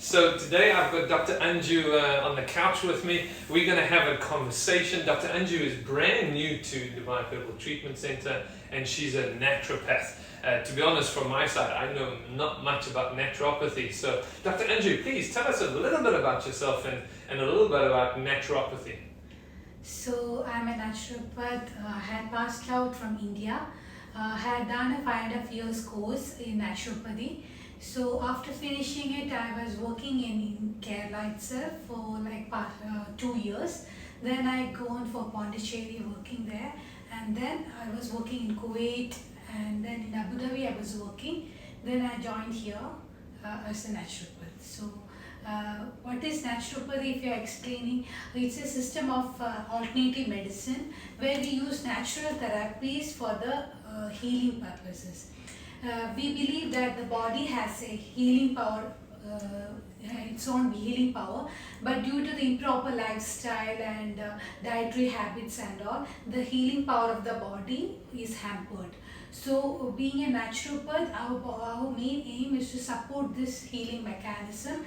So today I've got Dr. Anju on the couch with me. We're going to have a conversation. Dr. Anju is brand new to Divine Herbal Treatment Center and she's a naturopath. To be honest, from my side, I know not much about naturopathy. So Dr. Anju, please tell us a little bit about yourself and a little bit about naturopathy. So I'm a naturopath. I had passed out from India. Had done a 5.5 years course in naturopathy. So after finishing it, I was working in Kerala itself for like 2 years. Then I gone for Pondicherry working there, and then I was working in Kuwait, and then in Abu Dhabi I was working. Then I joined here as a naturopath. So what is naturopathy? If you are explaining, it's a system of alternative medicine where we use natural therapies for the healing purposes. We believe that the body has a healing power, its own healing power, but due to the improper lifestyle and dietary habits and all, the healing power of the body is hampered. So being a naturopath, our main aim is to support this healing mechanism,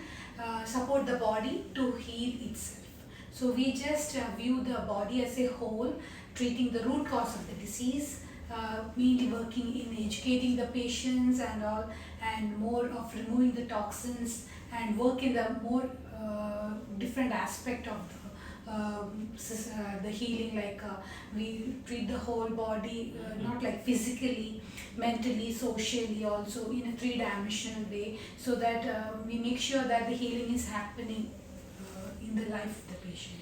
support the body to heal itself. So we just view the body as a whole, treating the root cause of the disease, mainly working in educating the patients and all, and more of removing the toxins and work in the more different aspect of the healing, like we treat the whole body, not like physically, mentally, socially, also in a three-dimensional way, so that we make sure that the healing is happening in the life of the patient.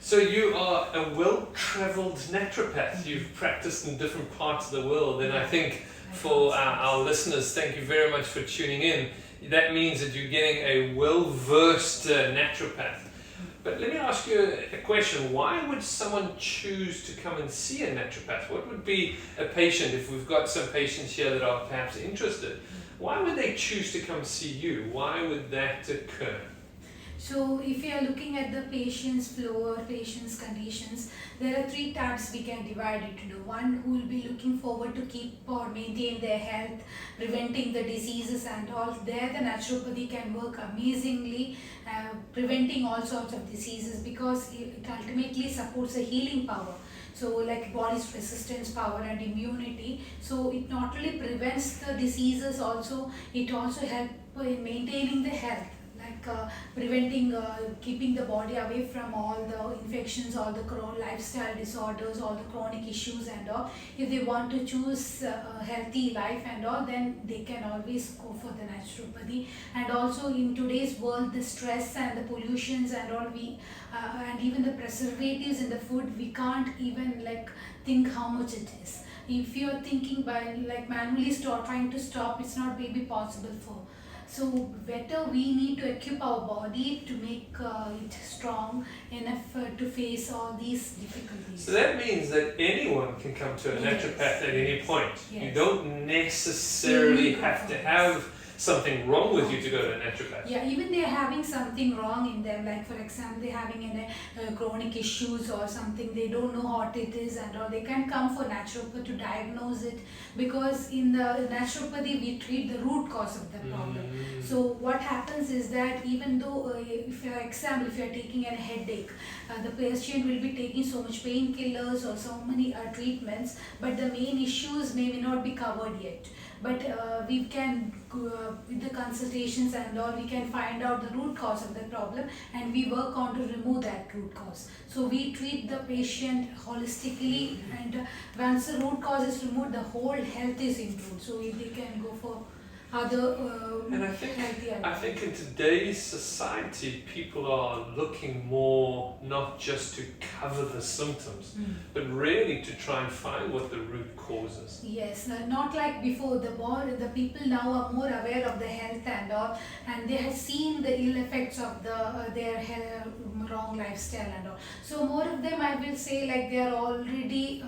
So you are a well-traveled naturopath. You've practiced in different parts of the world, and I think for our listeners, thank you very much for tuning in. That means that you're getting a well-versed naturopath. But let me ask you a question. Why would someone choose to come and see a naturopath? What would be a patient, if we've got some patients here that are perhaps interested, why would they choose to come see you? Why would that occur? So if you are looking at the patient's flow or patient's conditions, there are 3 types we can divide it into. One who will be looking forward to keep or maintain their health, preventing the diseases and all. There the naturopathy can work amazingly, preventing all sorts of diseases, because it ultimately supports a healing power. So like body's resistance power and immunity. So it not only prevents the diseases, also it also helps in maintaining the health. Preventing, keeping the body away from all the infections, all the lifestyle disorders, all the chronic issues and all. If they want to choose a healthy life and all, then they can always go for the naturopathy. And also in today's world, the stress and the pollutions and all, and even the preservatives in the food, we can't even think how much it is. If you're thinking by manually trying to stop, it's not maybe possible for. So better we need to equip our body to make it strong enough to face all these difficulties. So that means that anyone can come to a naturopath at any point. Yes. You don't necessarily have to have something wrong with you to go to a naturopath. Yeah, even they're having something wrong in them, like for example they're having chronic issues or something, they don't know what it is and all, they can come for naturopath to diagnose it, because in the naturopathy we treat the root cause of the problem. So what happens is that even though if you're taking a headache, the patient will be taking so much painkillers or so many treatments, but the main issues may not be covered yet. But we can, with the consultations and all, we can find out the root cause of the problem and we work on to remove that root cause. So we treat the patient holistically, and once the root cause is removed, the whole health is improved. So they can go for other and I think in today's society, people are looking more not just to cover the symptoms, but really to try and find what the root cause is. Yes, not like before. The people now are more aware of the health and all, and they have seen the ill effects of their wrong lifestyle and all. So more of them, I will say, they are already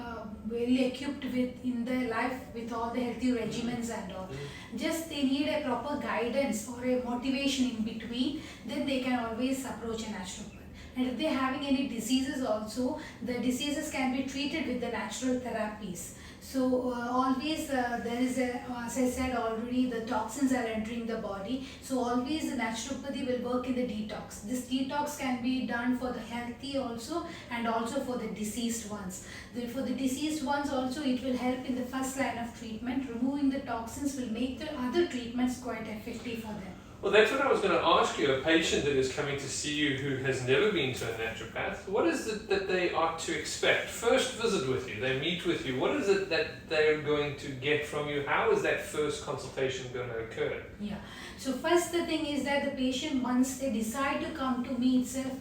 well equipped in their life with all the healthy regimens and all. Just they need a proper guidance or a motivation in between, then they can always approach a naturopath. And if they're having any diseases also, the diseases can be treated with the natural therapies. So always there is a, as I said already, the toxins are entering the body. So always the naturopathy will work in the detox. This detox can be done for the healthy also, and also for the diseased ones. For the diseased ones also, it will help in the first line of treatment. Removing the toxins will make the other treatments quite effective for them. Well, that's what I was going to ask you. A patient that is coming to see you who has never been to a naturopath, what is it that they are to expect? First visit with you, they meet with you. What is it that they're going to get from you? How is that first consultation going to occur? Yeah. So first the thing is that the patient, once they decide to come to me itself,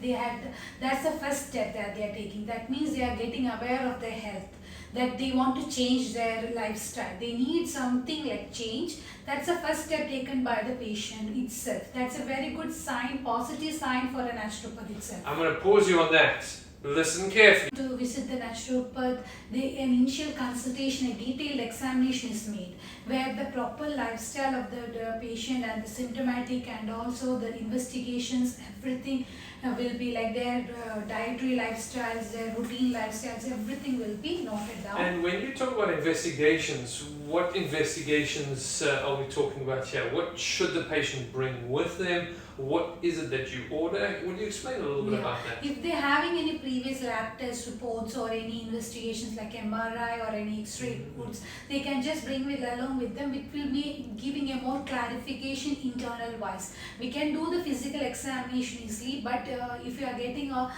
that's the first step that they are taking. That means they are getting aware of their health, that they want to change their lifestyle. They need something like change. That's the first step taken by the patient itself. That's a very good sign, positive sign for a naturopath itself. I'm going to pause you on that. Listen carefully. To visit the naturopath, an initial consultation, a detailed examination is made, where the proper lifestyle of the patient and the symptomatic and also the investigations, everything will be like their dietary lifestyles, their routine lifestyles, everything will be noted down. And when you talk about investigations, what investigations are we talking about here? What should the patient bring with them? What is it that you order? Would you explain a little bit about that? If they're having any previous lab test reports or any investigations like MRI or any X-ray reports, they can just bring along with them. It will be giving a more clarification internal wise. We can do the physical examination easily, but if you are getting a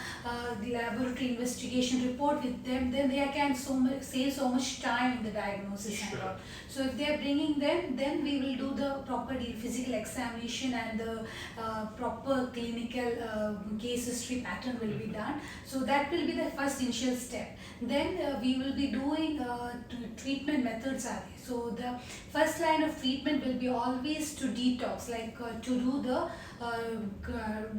laboratory investigation report with them, then they can save so much time in the diagnosis and all. So if they are bringing them, then we will do the proper physical examination and the proper clinical case history pattern will be done. So that will be the first initial step. Then we will be doing treatment methods are there. So the first line of treatment will be always to detox, like to do the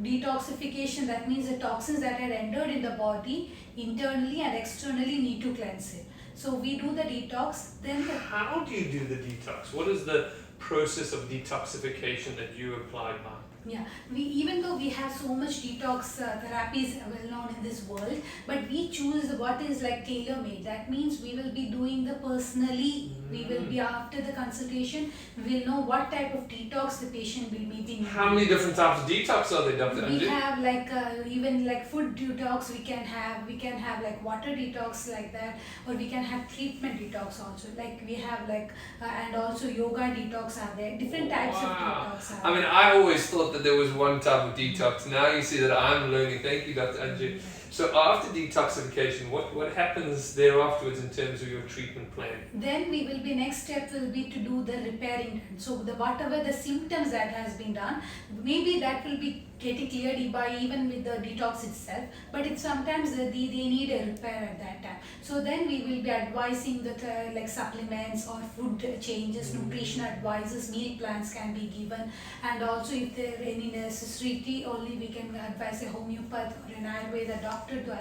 detoxification. That means the toxins that had entered in the body internally and externally need to cleanse it. So we do the detox. Then how do you do the detox? What is the process of detoxification that you apply by? Yeah, even though we have so much detox therapies well known in this world, but we choose what is like tailor-made. That means we will be doing the personally. We will be after the consultation. We will know what type of detox the patient will be needing. How many different types of detox are there, Dr. Anju? We have like even like food detox. We can have like water detox like that, or we can have treatment detox also. Like we have like and also yoga detox are there. Different types of detox are there. I mean, I always thought that there was one type of detox. Now you see that I'm learning. Thank you, Dr. Anju. So after detoxification, what happens there afterwards in terms of your treatment plan? Then we will be, next step will be to do the repairing. So whatever the symptoms that has been done, maybe that will be getting cleared by even with the detox itself, but it sometimes they need a repair at that time. So then we will be advising that like supplements or food changes, nutrition advices, meal plans can be given, and also if there any necessity, only we can advise a homeopath or an Ayurveda doctor to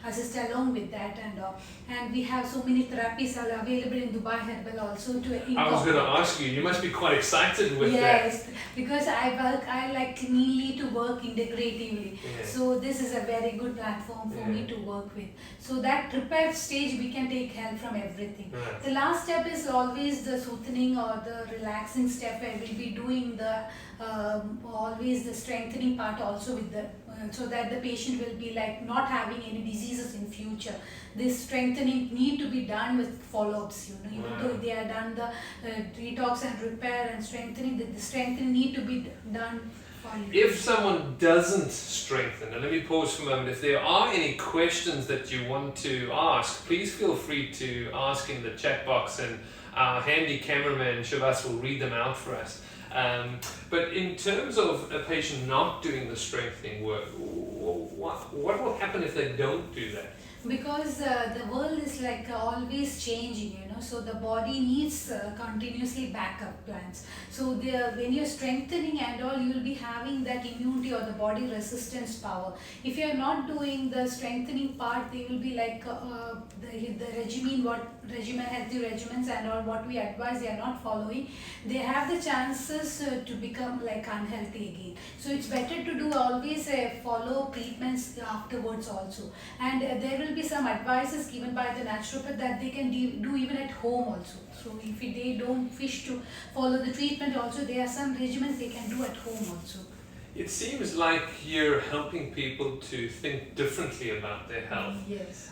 assist along with that, and we have so many therapies are available in Dubai Herbal also to incorporate. I was going to ask you must be quite excited with that. Yes, because I like mainly to work integratively. Yeah. So this is a very good platform for me to work with. So that prepared stage we can take help from everything. Right. The last step is always the soothing or the relaxing step, where we'll be doing the always the strengthening part also with the so that the patient will be like not having any diseases in future. This strengthening need to be done with follow-ups, even though they are done the detox and repair and strengthening, the strengthening need to be done. If someone doesn't strengthen, and let me pause for a moment, if there are any questions that you want to ask, please feel free to ask in the chat box, and our handy cameraman Shavas will read them out for us. But in terms of a patient not doing the strengthening work, what will happen if they don't do that? Because the world is like always changing, so the body needs continuously backup plans. So when you're strengthening and all, you will be having that immunity or the body resistance power. If you're not doing the strengthening part, they will be like the regimen, healthy regimens and all what we advise, they are not following. They have the chances to become like unhealthy again. So it's better to do always follow treatments afterwards also. And there will be some advices given by the naturopath that they can do even at home also. So if they don't wish to follow the treatment also, there are some regimens they can do at home also. It seems like you're helping people to think differently about their health. Yes.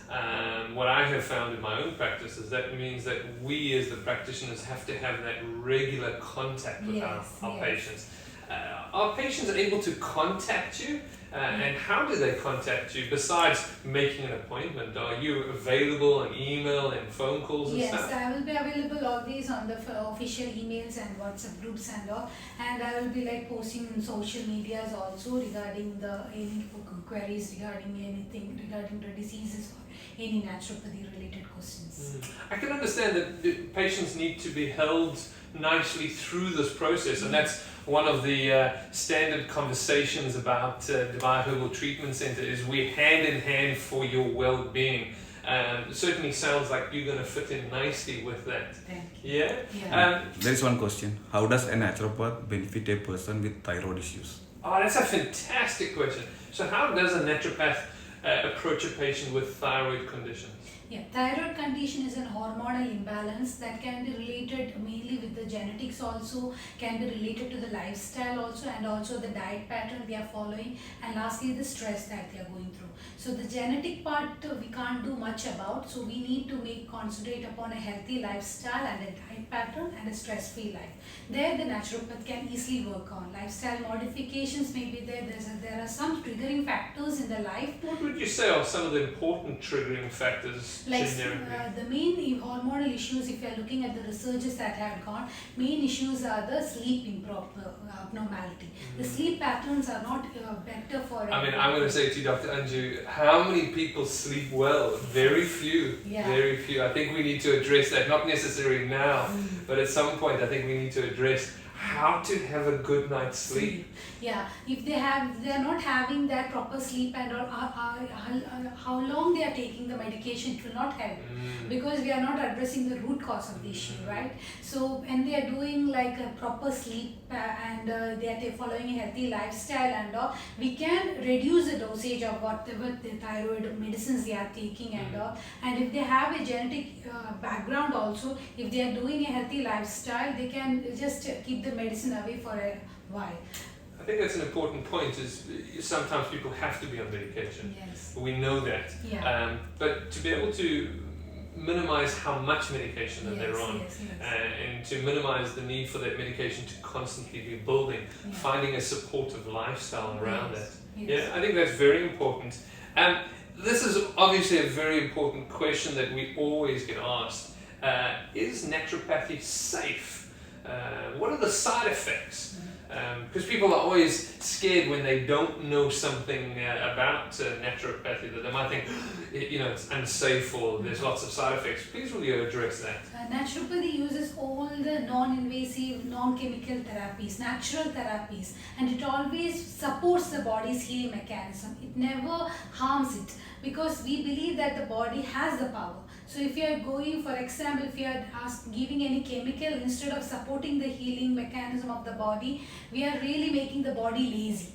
What I have found in my own practice is that means that we as the practitioners have to have that regular contact with our patients. Are patients able to contact you? And how do they contact you besides making an appointment? Are you available on email and phone calls and stuff? Yes, I will be available always on the official emails and WhatsApp groups and all. And I will be like posting in social medias also regarding any queries regarding anything regarding the diseases or any naturopathy related questions. I can understand that the patients need to be held nicely through this process, and that's one of the standard conversations about Dubai Herbal Treatment Center is we're hand in hand for your well-being. Certainly sounds like you're going to fit in nicely with that. Thank you. Yeah? There is one question. How does a naturopath benefit a person with thyroid issues? Oh, that's a fantastic question. So how does a naturopath approach a patient with thyroid conditions? Yeah, thyroid condition is an hormonal imbalance that can be related mainly with the genetics also, can be related to the lifestyle also, and also the diet pattern they are following, and lastly the stress that they are going through. So the genetic part we can't do much about, so we need to concentrate upon a healthy lifestyle and a diet pattern and a stress-free life. There the naturopath can easily work on. Lifestyle modifications may be there. There are some triggering factors in the life. What would you say are some of the important triggering factors? Like the main hormonal issues, if you are looking at the researches that have gone, main issues are the sleep abnormality. The sleep patterns are not better for I'm going to say to you, Dr. Anju, how many people sleep well? Very few. Very few. I think we need to address that, not necessarily now, but at some point I think we need to address how to have a good night's sleep. Yeah, if they are not having that proper sleep and or how long they are taking the medication, it will not help because we are not addressing the root cause of the issue, right? So when they are doing like a proper sleep and they are following a healthy lifestyle and all, we can reduce the dosage of whatever the thyroid medicines they are taking and all. And if they have a genetic background also, if they are doing a healthy lifestyle, they can just keep the medicine away for a while. I think that's an important point, is sometimes people have to be on medication. Yes. We know that. Yeah. But to be able to minimize how much medication that they're on, and to minimize the need for that medication to constantly be building, finding a supportive lifestyle around that. Yeah, I think that's very important. This is obviously a very important question that we always get asked. Is naturopathy safe? What are the side effects? Because people are always scared when they don't know something about naturopathy, that they might think, it's unsafe or there's lots of side effects. Please will you address that? Naturopathy uses all the non-invasive, non-chemical therapies, natural therapies, and it always supports the body's healing mechanism. It never harms it because we believe that the body has the power. So if you are going, for example, if you are giving any chemical instead of supporting the healing mechanism of the body, we are really making the body lazy,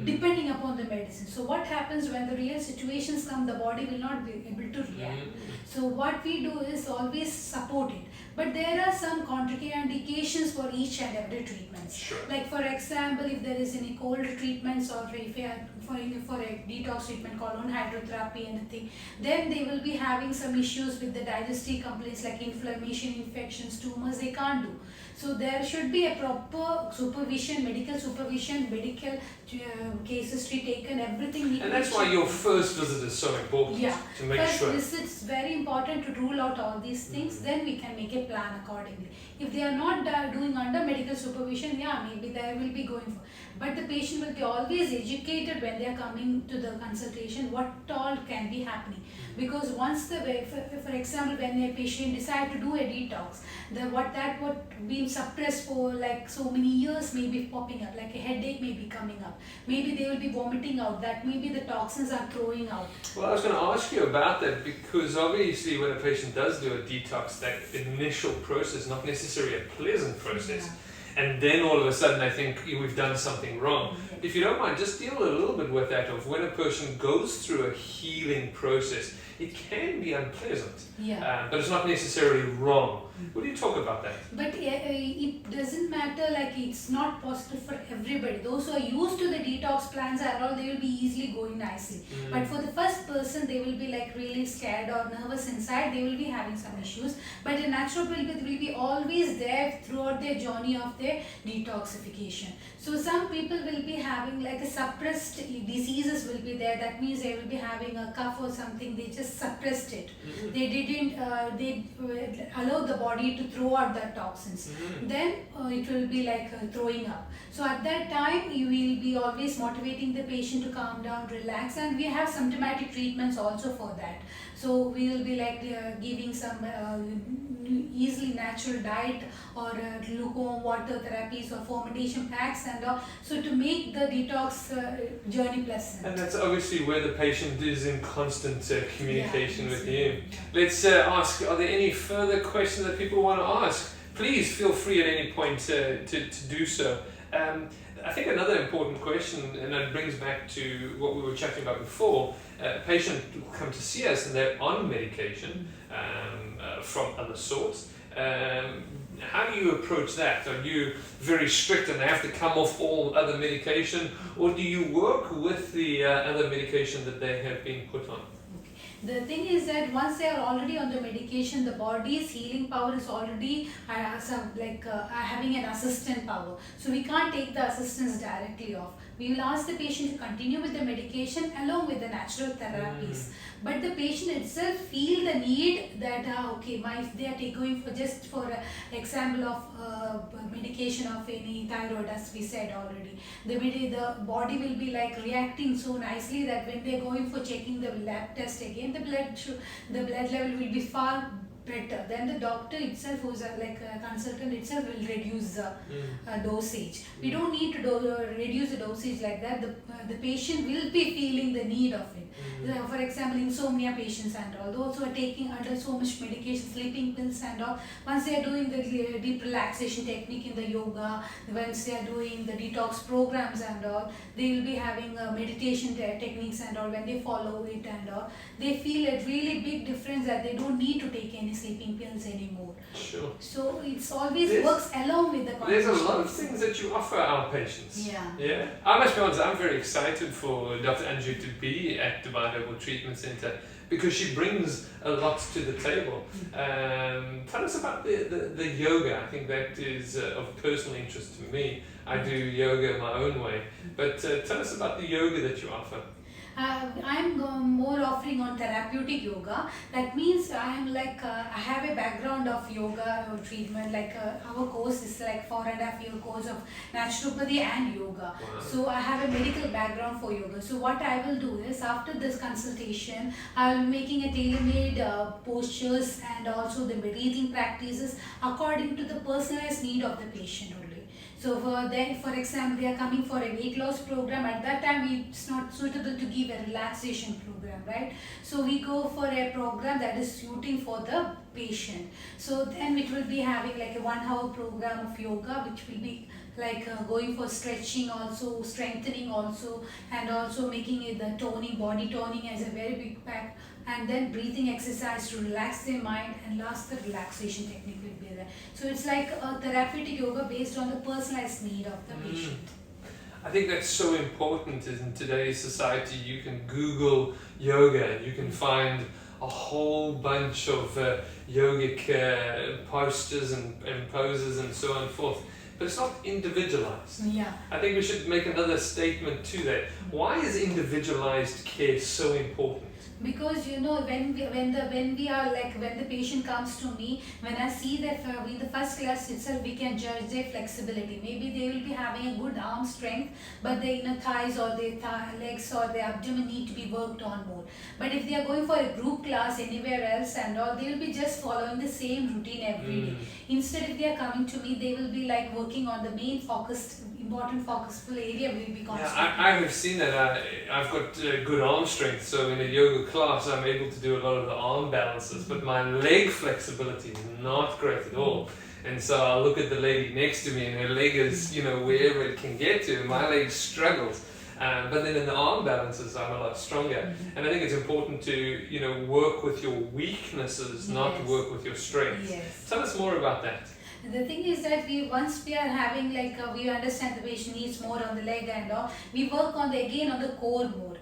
depending upon the medicine. So what happens when the real situations come, the body will not be able to react. So what we do is always support it. But there are some contraindications for each and every treatment. Sure. Like for example, if there is any cold treatments or if you are for a detox treatment called hydrotherapy and thing, then they will be having some issues with the digestive complaints like inflammation, infections, tumors, they can't do. So there should be a proper supervision, medical case history taken, everything. And that's why your first visit is so important, to make sure. First visit is very important to rule out all these things, then we can make a plan accordingly. If they are not doing under medical supervision, maybe they will be going for. But the patient will be always educated when they are coming to the consultation what all can be happening. Because once for example, when a patient decide to do a detox, what been suppressed for like so many years may be popping up, like a headache may be coming up. Maybe they will be vomiting out, that maybe the toxins are throwing out. Well, I was going to ask you about that, because obviously when a patient does do a detox, that initial process, not necessarily a pleasant process, and then all of a sudden I think we've done something wrong. If you don't mind, just deal a little bit with that, of when a person goes through a healing process, it can be unpleasant, but it's not necessarily wrong. What do you talk about that? But it doesn't matter, like it's not possible for everybody. Those who are used to the detox plans and all, they will be easily going nicely. But for the first person, they will be like really scared or nervous inside, they will be having some issues. But a naturopath will be always there throughout their journey of their detoxification. So some people will be having like a suppressed diseases will be there. That means they will be having a cough or something, they just suppressed it. They didn't, they allow the body to throw out the toxins. Then it will be like throwing up. So at that time, you will be always motivating the patient to calm down, relax, and we have symptomatic treatments also for that. So we will be like giving some easily natural diet or lukewarm water therapies or fermentation packs and all, so to make the detox journey pleasant. And that's obviously where the patient is in constant communication with you. Let's ask, are there any further questions that people want to ask? Please feel free at any point to do so. I think another important question, and that brings back to what we were chatting about before, a patient will come to see us and they're on medication from other sorts. How do you approach that? Are you very strict and they have to come off all other medication, or do you work with the other medication that they have been put on? The thing is that once they are already on the medication, the body's healing power is already having an assistant power. So we can't take the assistance directly off. We will ask the patient to continue with the medication along with the natural therapies. But the patient itself feel the need that if they are going for just for example of medication of any thyroid, as we said already, the body will be like reacting so nicely that when they are going for checking the lab test again, the blood level will be far better. Then the doctor itself, who's like a consultant itself, will reduce the dosage. We don't need to reduce the dosage like that. The patient will be feeling the need of it. For example, insomnia patients and all, those who are taking under so much medication, sleeping pills and all, once they are doing the deep relaxation technique in the yoga, once they are doing the detox programs and all, they will be having meditation techniques and all. When they follow it and all, they feel a really big difference that they don't need to take any sleeping pills anymore. Sure. So it's always works along with the There's a lot of things that you offer our patients. Yeah. I must be honest, I'm very excited for Dr. Anju to be at the Herbal Treatment Center, because she brings a lot to the table. Tell us about the yoga. I think that is of personal interest to me. I do yoga my own way, but tell us about the yoga that you offer. I'm more offering on therapeutic yoga. That means I'm like, I have a background of yoga treatment, like our course is like 4.5-year course of naturopathy and yoga. Wow. So I have a medical background for yoga. So what I will do is, after this consultation, I'll be making a tailor-made postures and also the breathing practices according to the personalized need of the patient only. So for example, they are coming for a weight loss program. At that time, it's not suitable to give a relaxation program, right? So we go for a program that is suiting for the patient. So then it will be having like a 1-hour program of yoga, which will be like going for stretching also, strengthening also, and also making it the toning, body toning as a very big pack, and then breathing exercise to relax their mind, and last the relaxation technique will be there. So it's like a therapeutic yoga based on the personalized need of the patient. I think that's so important in today's society. You can Google yoga and you can find a whole bunch of yogic postures and poses and so on and forth. but it's not individualized. Yeah. I think we should make another statement to that. Why is individualized care so important? Because when the patient comes to me, when I see that in the first class itself we can judge their flexibility. Maybe they will be having a good arm strength, but their inner thighs or their legs or their abdomen need to be worked on more. But if they are going for a group class anywhere else and all, they will be just following the same routine every day. Instead, if they are coming to me, they will be like working on the main important focusful area will be concentrating. Yeah, I have seen that. I've got good arm strength, so in a yoga class I'm able to do a lot of the arm balances, but my leg flexibility is not great at all. And so I'll look at the lady next to me and her leg is, wherever it can get to, and my leg struggles. But then in the arm balances I'm a lot stronger. And I think it's important to, work with your weaknesses, not work with your strengths. Yes. Tell us more about that. The thing is that once we are having we understand the patient needs more on the leg and all, we work on the core more.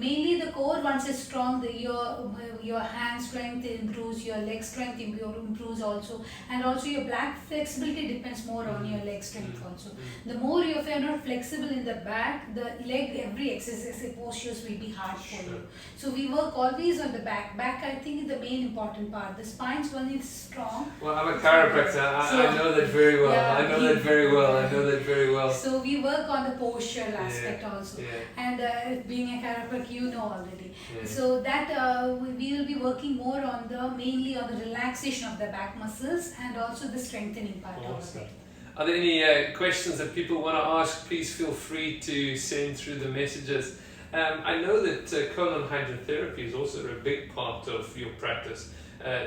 Mainly the core, once it's strong, your hand strength improves, your leg strength improves also, and also your back flexibility depends more on your leg strength also. The more if you are not flexible in the back, the leg, every exercise postures will be hard for you. So we work always on the back. Back, I think, is the main important part. The spine's one is strong. Well, I'm a chiropractor. I know that very well. Yeah, I know that very well. So we work on the postural aspect also. Yeah. And being a chiropractor, you know already. Yeah. So that we will be working more on mainly on the relaxation of the back muscles and also the strengthening part of it. Are there any questions that people want to ask? Please feel free to send through the messages. I know that colon hydrotherapy is also a big part of your practice.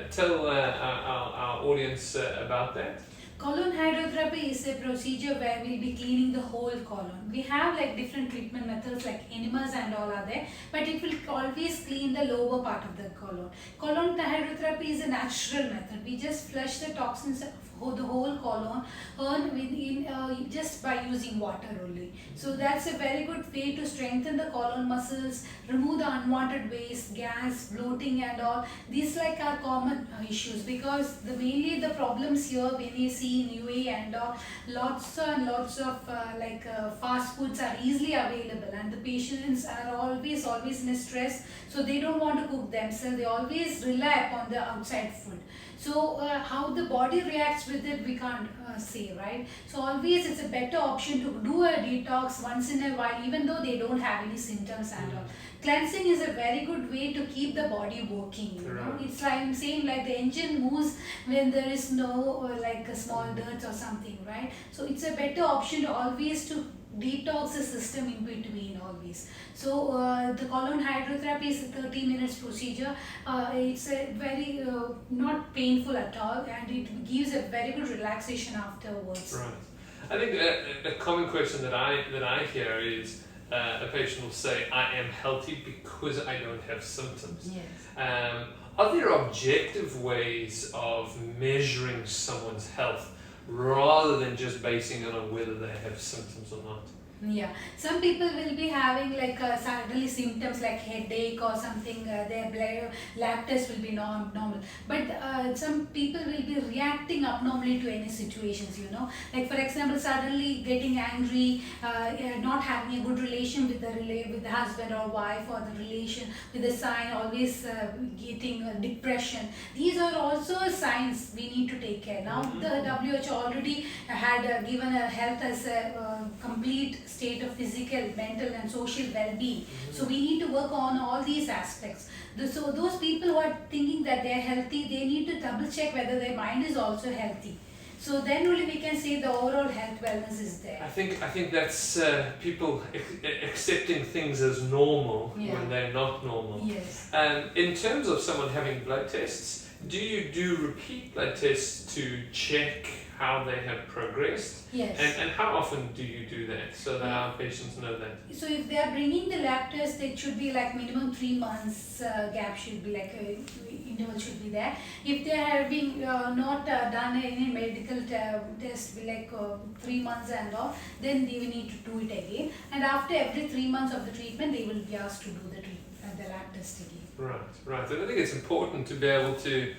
Tell our audience about that. Colon hydrotherapy is a procedure where we'll be cleaning the whole colon. We have different treatment methods like enemas and all are there, but it will always clean the lower part of the colon. Colon hydrotherapy is a natural method. We just flush the toxins of the whole colon just by using water only. So that's a very good way to strengthen the colon muscles, remove the unwanted waste, gas, bloating and all. These are common issues, because mainly the problems here when you see in UAE and lots and lots of fast foods are easily available, and the patients are always in a stress, so they don't want to cook themselves. They always rely upon the outside food. So how the body reacts with it, we can't say, right? So always it's a better option to do a detox once in a while, even though they don't have any symptoms and all. Cleansing is a very good way to keep the body working. It's like I'm saying, the engine moves when there is no a small dirt or something, right? So it's a better option to always to detox the system in between always. So the colon hydrotherapy is a 30 minutes procedure. It's a very not painful at all, and it gives a very good relaxation afterwards. Right. I think a common question that I hear is a patient will say, I am healthy because I don't have symptoms. Yes. Are there objective ways of measuring someone's health rather than just basing it on whether they have symptoms or not? Yeah, some people will be having suddenly symptoms like headache or something, their blood lab test will be normal, but some people will be reacting abnormally to any situations, like for example suddenly getting angry, not having a good relation with the husband or wife, or the relation with the son, always getting depression. These are also signs we need to take care. Now the WHO already had given a health as a complete state of physical, mental and social well-being. So we need to work on all these aspects. So those people who are thinking that they are healthy, they need to double check whether their mind is also healthy. So then only we can say the overall health wellness is there. I think that's people accepting things as normal when they're not normal. Yes. In terms of someone having blood tests, do you do repeat blood tests to check how they have progressed? Yes. And how often do you do that so that our patients know that? So if they are bringing the lab test, it should be minimum 3 months gap should be interval should be there. If they are having not done any medical test, be 3 months and all, then they will need to do it again. And after every 3 months of the treatment, they will be asked to do the the lab test again. Right. And I think it's important to be able to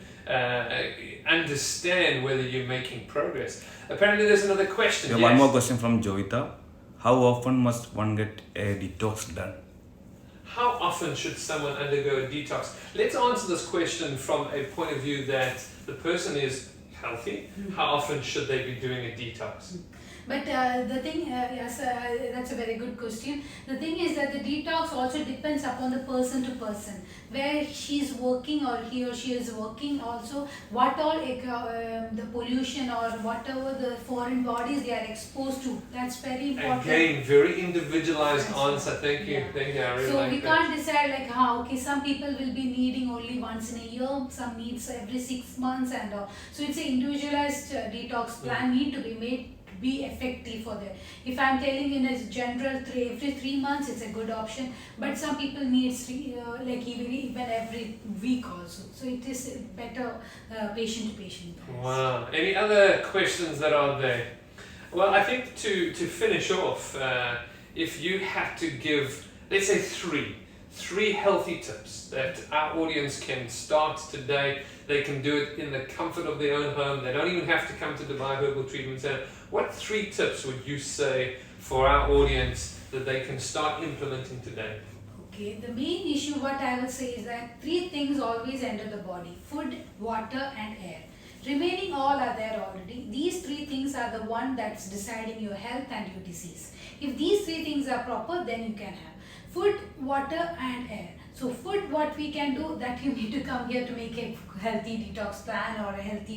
understand whether you're making progress. Apparently, there's another question. Yeah, Yes. one more question from Jovita. How often must one get a detox done? How often should someone undergo a detox? Let's answer this question from a point of view that the person is healthy. How often should they be doing a detox? But the thing, yes, that's a very good question. The thing is that the detox also depends upon the person to person. Where she's working or he or she is working also, what all the pollution or whatever the foreign bodies they are exposed to. That's very important. Again, very individualized That's answer. right. Thank you. Yeah. Thank you. I really So like we that. can't decide like how, okay, some people will be needing only once in a year, some needs every 6 months and all. So it's an individualized detox plan need to be made to be effective for them. If I'm telling in a general every 3 months, it's a good option. But some people need like even every week also. So it is better patient to patient. Wow. Any other questions that are there? Well, I think to finish off, if you had to give, let's say three healthy tips that our audience can start today, they can do it in the comfort of their own home, they don't even have to come to Dubai Herbal Treatment Center. What 3 tips would you say for our audience that they can start implementing today? Okay, the main issue what I will say is that 3 things always enter the body: food, water and air. Remaining all are there already. These 3 things are the one that's deciding your health and your disease. If these 3 things are proper, then you can have food, water and air. So food, what we can do, that you need to come here to make a healthy detox plan or a healthy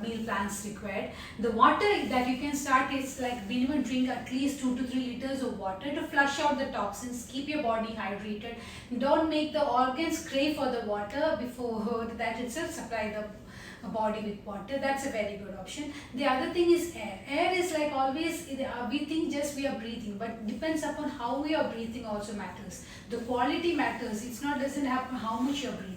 meal plans required. The water that you can start is like minimum drink at least 2 to 3 liters of water to flush out the toxins, keep your body hydrated. Don't make the organs crave for the water before that itself supply the body with water. That's a very good option. The other thing is air. Air is like always, we think just we are breathing, but depends upon how we are breathing also matters. The quality matters. It's not doesn't happen how much you're breathing.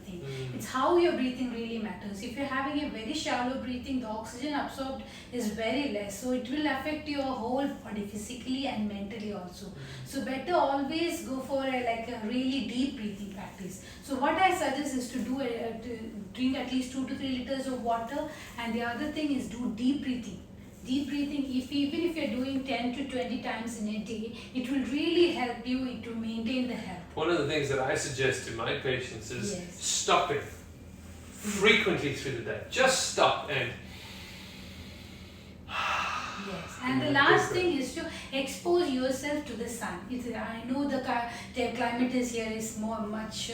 It's how you're breathing really matters. If you're having a very shallow breathing, the oxygen absorbed is very less. So it will affect your whole body physically and mentally also. So better always go for a really deep breathing practice. So what I suggest is to drink at least 2 to 3 liters of water, and the other thing is do deep breathing. Deep breathing, even if you're doing 10 to 20 times in a day, it will really help you to maintain the health. One of the things that I suggest to my patients is Yes. stopping frequently through the day. Just stop and Yes, and the last thing is to expose yourself to the sun. I know the climate here is much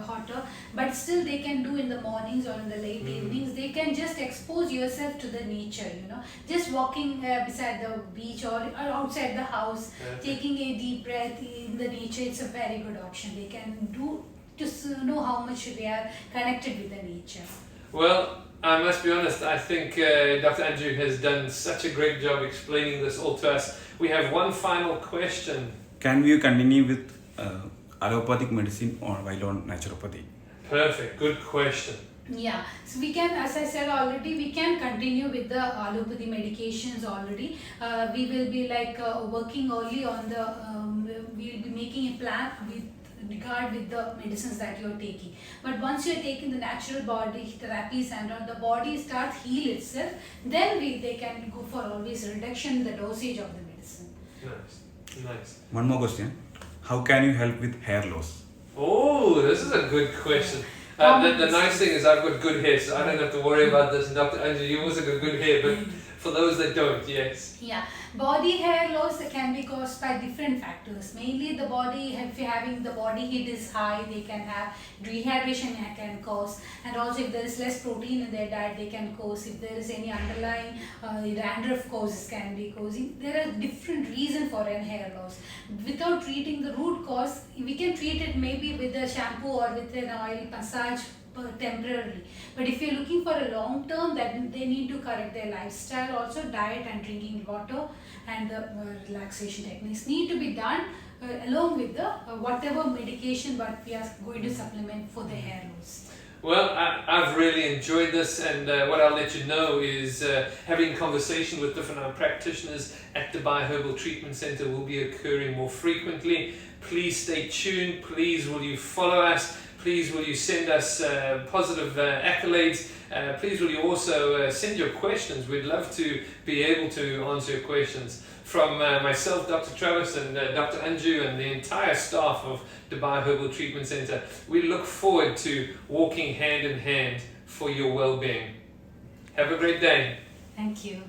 hotter, but still they can do in the mornings or in the late evenings. They can just expose yourself to the nature, just walking beside the beach or outside the house, taking a deep breath in the nature. It's a very good option. They can do to know how much they are connected with the nature. Well, I must be honest, I think Dr. Anju has done such a great job explaining this all to us. We have one final question. Can we continue with allopathic medicine while on naturopathy? Perfect, good question. Yeah, so we can, as I said already, we can continue with the allopathy medications already. We will be working only on we'll be making a plan with regard with the medicines that you're taking. But once you're taking the natural body therapies and the body starts heal itself, then they can go for always reduction in the dosage of the medicine. Nice. One more question. How can you help with hair loss? Oh, this is a good question. The nice thing is I've got good hair, so I don't have to worry about this. And Dr. Anju, you also got good hair, but for those that don't, yes. Yeah, body hair loss can be caused by different factors. Mainly the body, if you're having the body heat is high, they can have dehydration can cause, and also if there is less protein in their diet, they can cause. If there is any underlying dandruff causes can be causing. There are different reasons for an hair loss. Without treating the root cause, we can treat it maybe with a shampoo or with an oil massage temporarily. But if you're looking for a long term, then they need to correct their lifestyle, also diet and drinking water, and the relaxation techniques need to be done along with the whatever medication what we are going to supplement for the hair loss. Well, I've really enjoyed this, and what I'll let you know is having conversation with different practitioners at Dubai Herbal Treatment Center will be occurring more frequently. Please stay tuned. Please will you follow us. Please will you send us positive accolades. Please will you also send your questions. We'd love to be able to answer your questions. From myself, Dr. Travis, and Dr. Anju, and the entire staff of Dubai Herbal Treatment Center, we look forward to walking hand in hand for your well-being. Have a great day. Thank you.